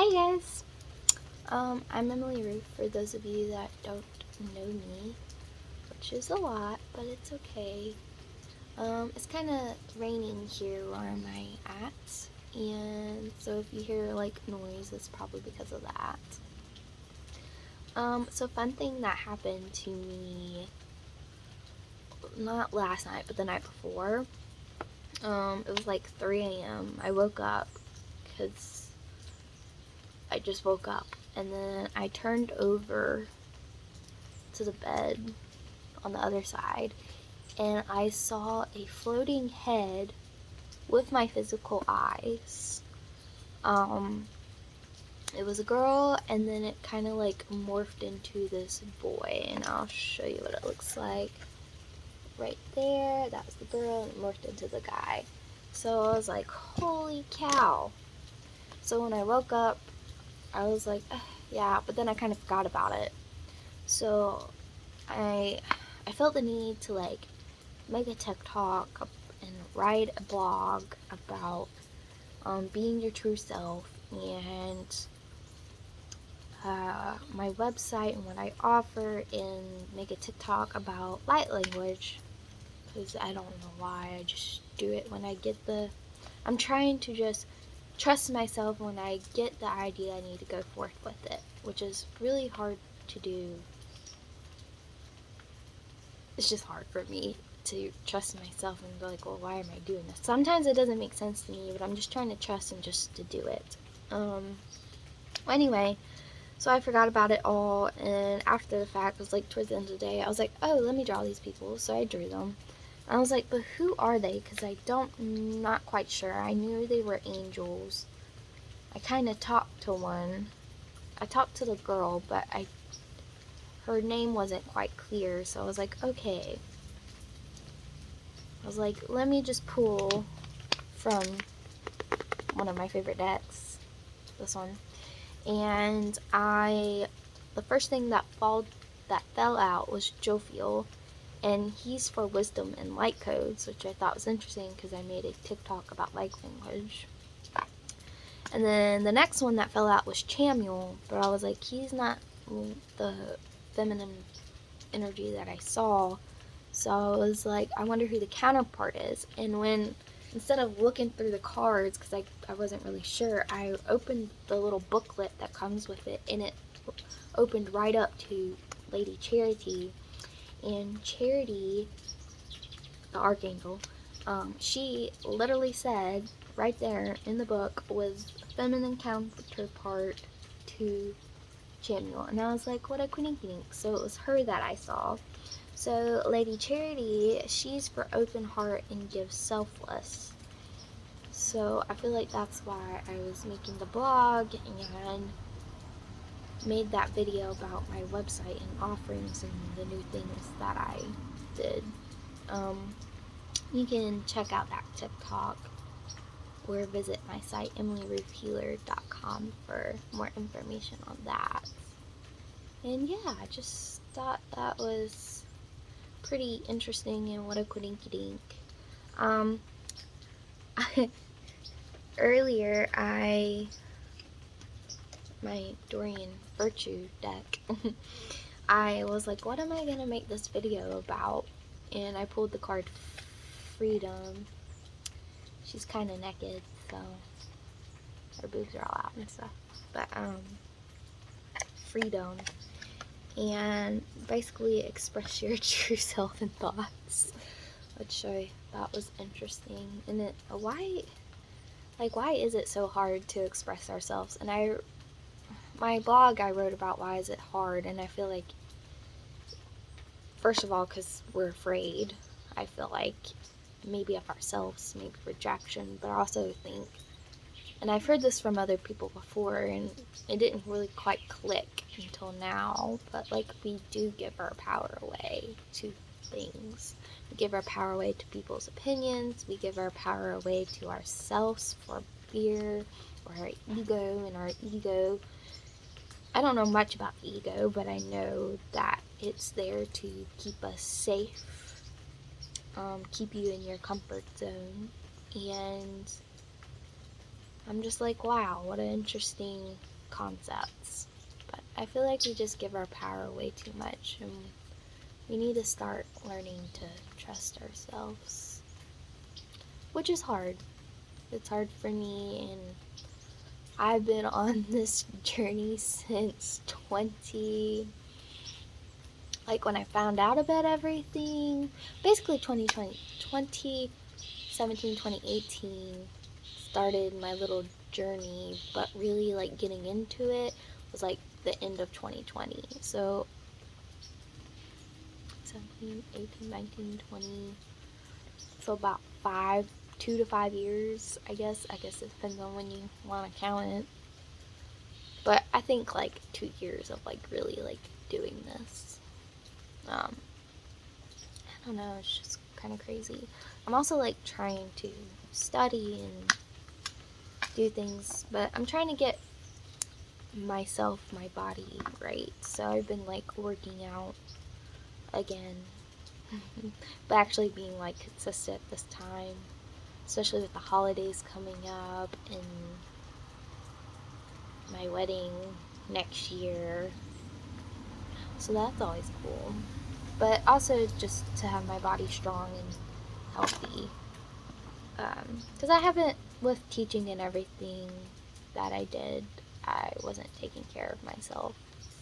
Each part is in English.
Hey guys, I'm Emily Ruth, for those of you that don't know me, which is a lot, but it's okay. It's kind of raining here where I'm at, and so if you hear like noise, it's probably because of that. So fun thing that happened to me, not last night, but the night before. It was like 3 a.m. I woke up because I just woke up, and then I turned over to the bed on the other side, and I saw a floating head with my physical eyes. It was a girl, and then it kind of like morphed into this boy, and I'll show you what it looks like. Right there, that was the girl, and it morphed into the guy. So I was like, holy cow. So when I woke up, I was like, yeah, but then I kind of forgot about it. So I felt the need to like make a TikTok and write a blog about being your true self, and my website and what I offer, and make a TikTok about light language, because I don't know why, I just do it when I get I'm trying to just trust myself when I get the idea. I need to go forth with it, which is really hard to do. It's just hard for me to trust myself and be like, well, why am I doing this? Sometimes it doesn't make sense to me, but I'm just trying to trust and just to do it. Anyway, so I forgot about it all, and after the fact, it was like towards the end of the day, I was like, oh, let me draw these people. So I drew them. I was like, but who are they? Because not quite sure. I knew they were angels. I kind of talked to one. I talked to the girl, but her name wasn't quite clear, so I was like, okay. I was like, let me just pull from one of my favorite decks, this one, and the first thing that fell out was Jophiel, and he's for wisdom and light codes, which I thought was interesting because I made a TikTok about light language. And then the next one that fell out was Chamuel, but I was like, he's not the feminine energy that I saw. So I was like, I wonder who the counterpart is. And instead of looking through the cards, because I wasn't really sure, I opened the little booklet that comes with it, and it opened right up to Lady Charity. And Charity, the Archangel, she literally said right there in the book was feminine counterpart to Chamuel. And I was like, what a quinky. So it was her that I saw. So Lady Charity, she's for open heart and gives selfless. So I feel like that's why I was making the blog and made that video about my website and offerings and the new things that I did. You can check out that TikTok or visit my site emilyruthhealer.com for more information on that. And yeah, I just thought that was pretty interesting, and what a quidinky dink. Earlier, my Dorian Virtue deck, I was like, what am I gonna make this video about? And I pulled the card Freedom. She's kind of naked, so her boobs are all out and stuff. But, Freedom. And basically express your true self and thoughts, which I thought was interesting. And why is it so hard to express ourselves? And my blog, I wrote about why is it hard, and I feel like, first of all, because we're afraid. I feel like maybe of ourselves, maybe rejection, but I also think, and I've heard this from other people before, and it didn't really quite click until now, but like, we do give our power away to things. We give our power away to people's opinions. We give our power away to ourselves for fear, or our ego, and our ego, I don't know much about the ego, but I know that it's there to keep us safe, keep you in your comfort zone, and I'm just like, wow, what an interesting concepts. But I feel like we just give our power away too much, and we need to start learning to trust ourselves, which is hard. It's hard for me, and I've been on this journey since like when I found out about everything, basically 2017, 2018 started my little journey, but really like getting into it was like the end of 2020. So 17, 18, 19, 20, so about 2 to 5 years, I guess it depends on when you want to count it, but I think like 2 years of like really like doing this. I don't know, it's just kind of crazy. I'm also like trying to study and do things, but I'm trying to get my body right. So I've been like working out again, but actually being like consistent this time, especially with the holidays coming up and my wedding next year. So that's always cool. But also just to have my body strong and healthy. Because I haven't, with teaching and everything that I did, I wasn't taking care of myself.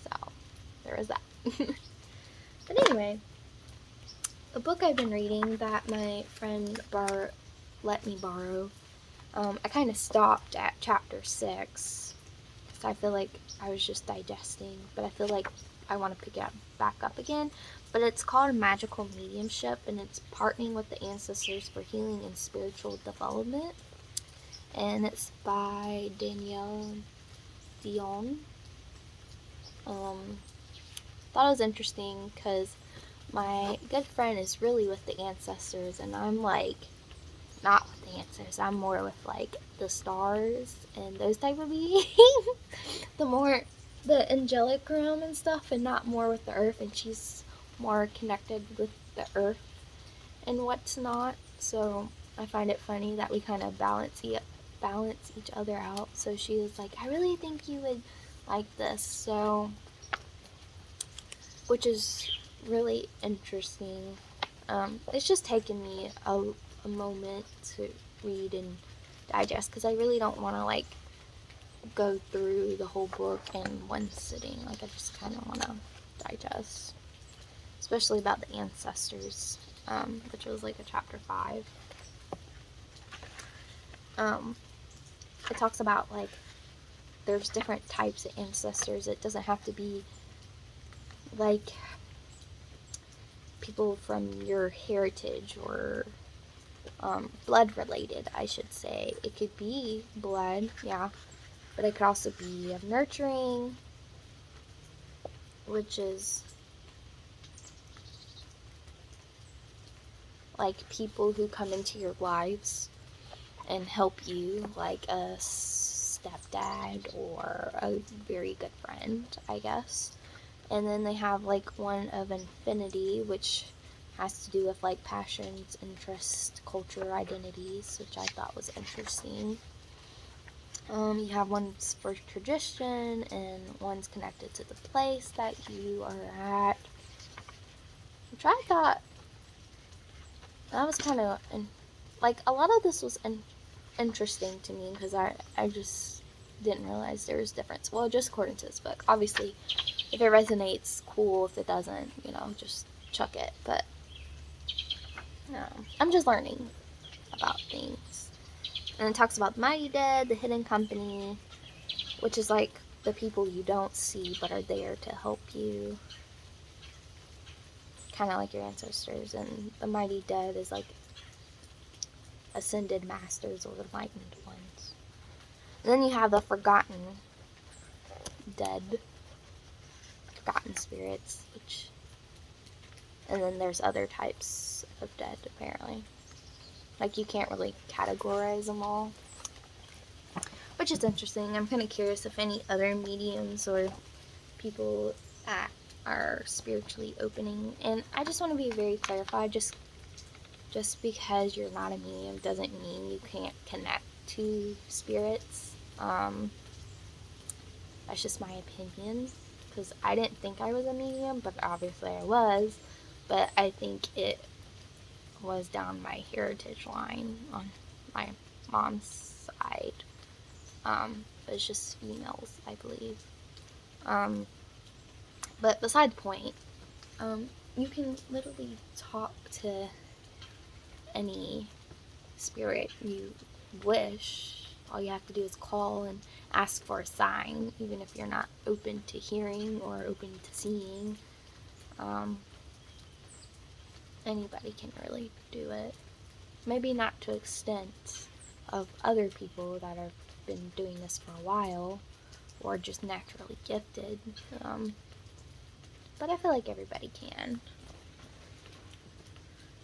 So there was that. But anyway, a book I've been reading that my friend let me borrow, I kind of stopped at chapter 6. So I feel like I was just digesting, but I feel like I want to pick it back up again. But it's called Magical Mediumship, and it's partnering with the ancestors for healing and spiritual development. And it's by Danielle Dion. Thought it was interesting because my good friend is really with the ancestors, and I'm like not with the ancestors. I'm more with like the stars and those type of beings. The angelic realm and stuff, and not more with the earth. And she's more connected with the earth and what's not. So I find it funny that we kind of balance each other out. So she was like, I really think you would like this. So, which is really interesting. It's just taken me a moment to read and digest, because I really don't want to like go through the whole book in one sitting. Like, I just kind of want to digest, especially about the ancestors, which was like a chapter 5. It talks about like there's different types of ancestors. It doesn't have to be like people from your heritage or blood related, I should say. It could be blood, yeah, but it could also be of nurturing, which is like people who come into your lives and help you, like a stepdad or a very good friend, I guess. And then they have like one of infinity, which has to do with like passions, interests, culture, identities, which I thought was interesting. You have one's for tradition, and one's connected to the place that you are at, which I thought that was kind of, like, a lot of this was interesting to me, because I just didn't realize there was difference. Well, just according to this book. Obviously, if it resonates, cool. If it doesn't, just chuck it. But, I'm just learning about things. And it talks about the mighty dead, the hidden company, which is like the people you don't see but are there to help you, kind of like your ancestors. And the mighty dead is like ascended masters or enlightened ones. And then you have the forgotten dead, forgotten spirits, and then there's other types of dead, apparently. Like, you can't really categorize them all, which is interesting. I'm kind of curious if any other mediums or people that are spiritually opening. And I just want to be very clarified, just because you're not a medium doesn't mean you can't connect to spirits. That's just my opinion, because I didn't think I was a medium, but obviously I was. But I think it was down my heritage line on my mom's side. But it's just females, I believe. But beside the point, you can literally talk to any spirit you wish. All you have to do is call and ask for a sign, even if you're not open to hearing or open to seeing. Anybody can really do it. Maybe not to the extent of other people that have been doing this for a while, or just naturally gifted. But I feel like everybody can.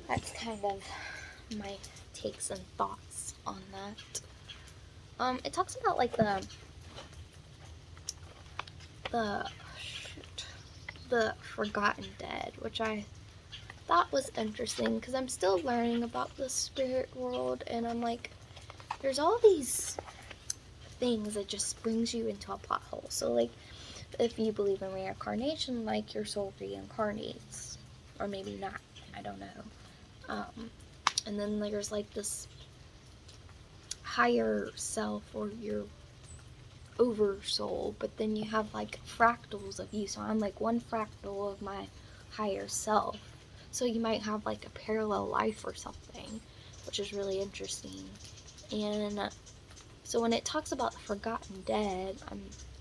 That's kind of my takes and thoughts on that. It talks about like the forgotten dead, which I thought was interesting because I'm still learning about the spirit world, and I'm like, there's all these things that just brings you into a plot hole. So like, if you believe in reincarnation, like your soul reincarnates, or maybe not, I don't know. And then there's like this higher self or your over soul, but then you have like fractals of you. So I'm like one fractal of my higher self. So you might have like a parallel life or something, which is really interesting. And so when it talks about the forgotten dead,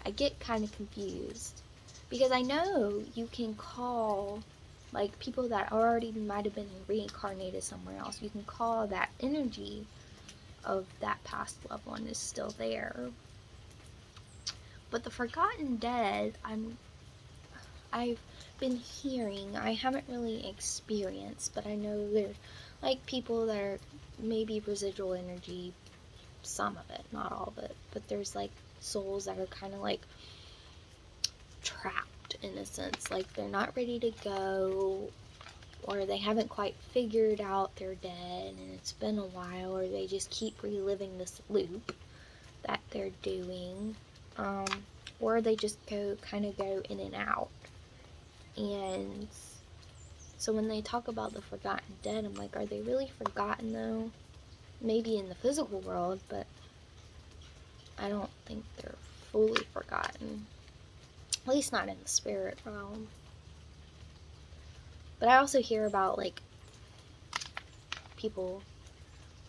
I get kind of confused, because I know you can call like people that already might have been reincarnated somewhere else. You can call that energy of that past loved one is still there. But the forgotten dead, I've been hearing, I haven't really experienced, but I know there's like people that are maybe residual energy, some of it, not all of it, but there's like souls that are kind of like trapped in a sense, like they're not ready to go, or they haven't quite figured out they're dead and it's been a while, or they just keep reliving this loop that they're doing, or they just go in and out. And so when they talk about the forgotten dead, I'm like, are they really forgotten though? Maybe in the physical world, but I don't think they're fully forgotten. At least not in the spirit realm. But I also hear about like people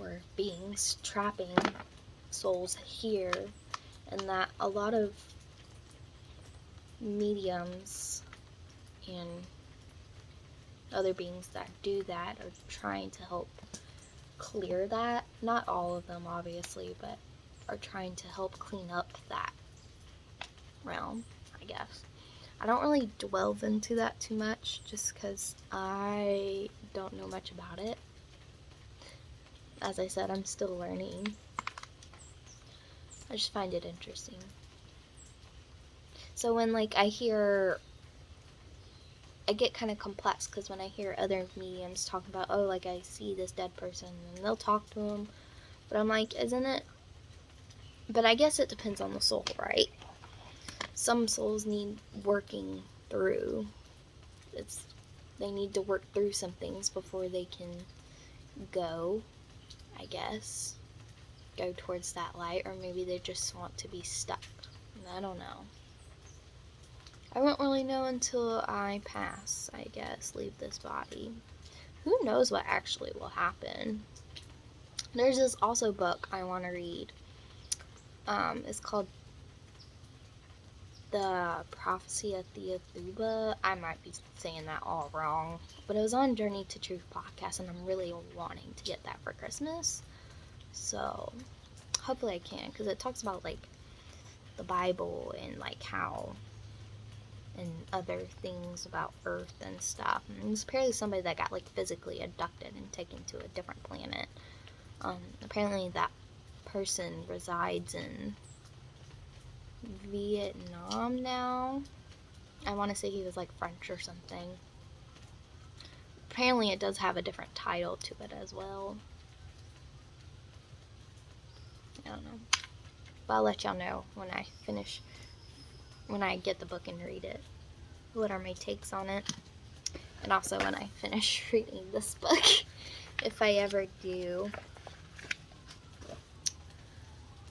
or beings trapping souls here, and that a lot of mediums and other beings that do that are trying to help clear that. Not all of them, obviously, but are trying to help clean up that realm, I guess. I don't really delve into that too much, just because I don't know much about it. As I said, I'm still learning. I just find it interesting. So when like I get kind of complex, because when I hear other mediums talk about, oh, like I see this dead person, and they'll talk to them, but I'm like, isn't it? But I guess it depends on the soul, right? Some souls need working through. They need to work through some things before they can go, I guess, go towards that light, or maybe they just want to be stuck. I don't know. I won't really know until I pass, I guess, leave this body. Who knows what actually will happen? There's this also book I want to read. It's called The Prophecy of Theothuba. I might be saying that all wrong, but it was on Journey to Truth podcast, and I'm really wanting to get that for Christmas. So hopefully I can, because it talks about like the Bible and like how and other things about Earth and stuff. And it's apparently somebody that got like physically abducted and taken to a different planet. Apparently that person resides in Vietnam now. I want to say he was like French or something. Apparently it does have a different title to it as well. I don't know. But I'll let y'all know when I finish when I get the book and read it. What are my takes on it? And also when I finish reading this book, if I ever do.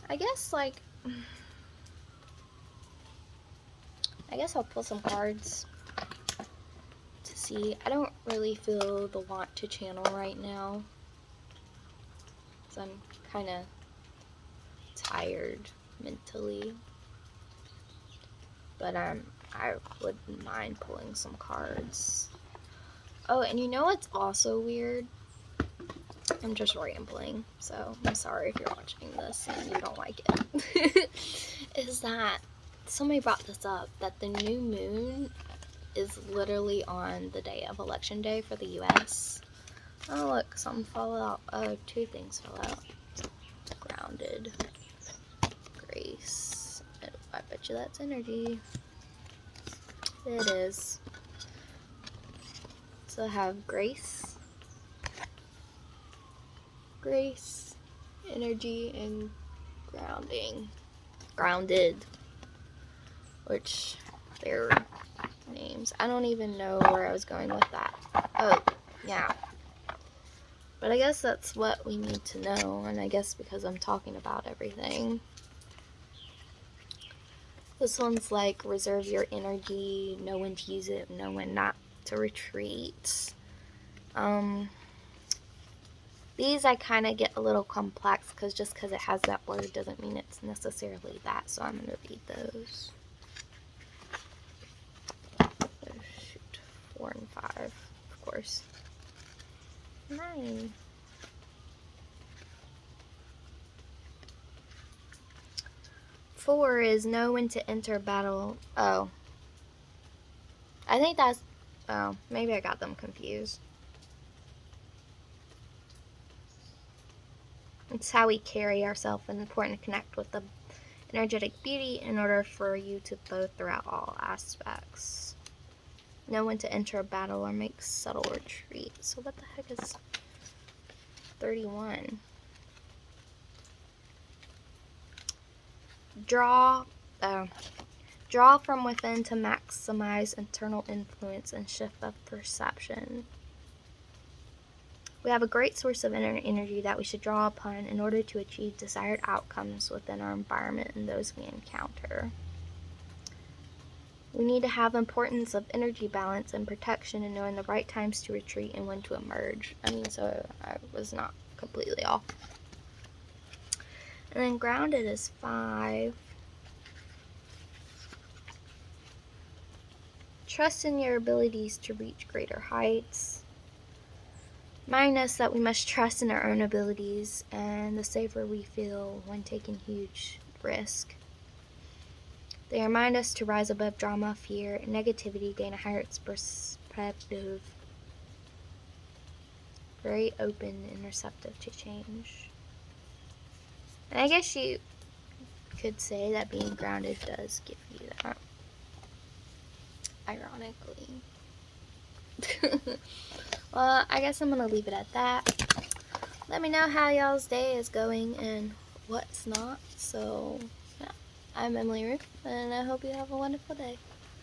I guess I'll pull some cards to see. I don't really feel the want to channel right now, so I'm kind of tired mentally. But I wouldn't mind pulling some cards. Oh, and you know what's also weird? I'm just rambling, so I'm sorry if you're watching this and you don't like it. Is that somebody brought this up, that the new moon is literally on the day of Election Day for the US. Oh, look, something fell out. Oh, two things fell out. Grounded. Grace. I bet you that's energy. It is. So I have grace. Grace, energy, and grounding. Grounded. Which, they're names. I don't even know where I was going with that. Oh, yeah. But I guess that's what we need to know, and I guess because I'm talking about everything. This one's like, reserve your energy, know when to use it, know when not to retreat. These I kind of get a little complex, because just because it has that word doesn't mean it's necessarily that, so I'm going to read those. Oh, shoot. 4 and 5, of course. 9. 4 is know when to enter battle. Oh. I think that's... Oh, maybe I got them confused. It's how we carry ourselves, and important to connect with the energetic beauty in order for you to flow throughout all aspects. Know when to enter a battle or make subtle retreat. So what the heck is 31? Draw from within to maximize internal influence and shift of perception. We have a great source of inner energy that we should draw upon in order to achieve desired outcomes within our environment and those we encounter. We need to have importance of energy balance and protection and knowing the right times to retreat and when to emerge. I mean, so I was not completely off. And then grounded is 5. Trust in your abilities to reach greater heights. Remind us that we must trust in our own abilities and the safer we feel when taking huge risk. They remind us to rise above drama, fear, and negativity, gain a higher perspective. Very open and receptive to change. And I guess you could say that being grounded does give you that. Ironically. Well, I guess I'm going to leave it at that. Let me know how y'all's day is going and what's not. So, yeah, I'm Emily Ruth, and I hope you have a wonderful day.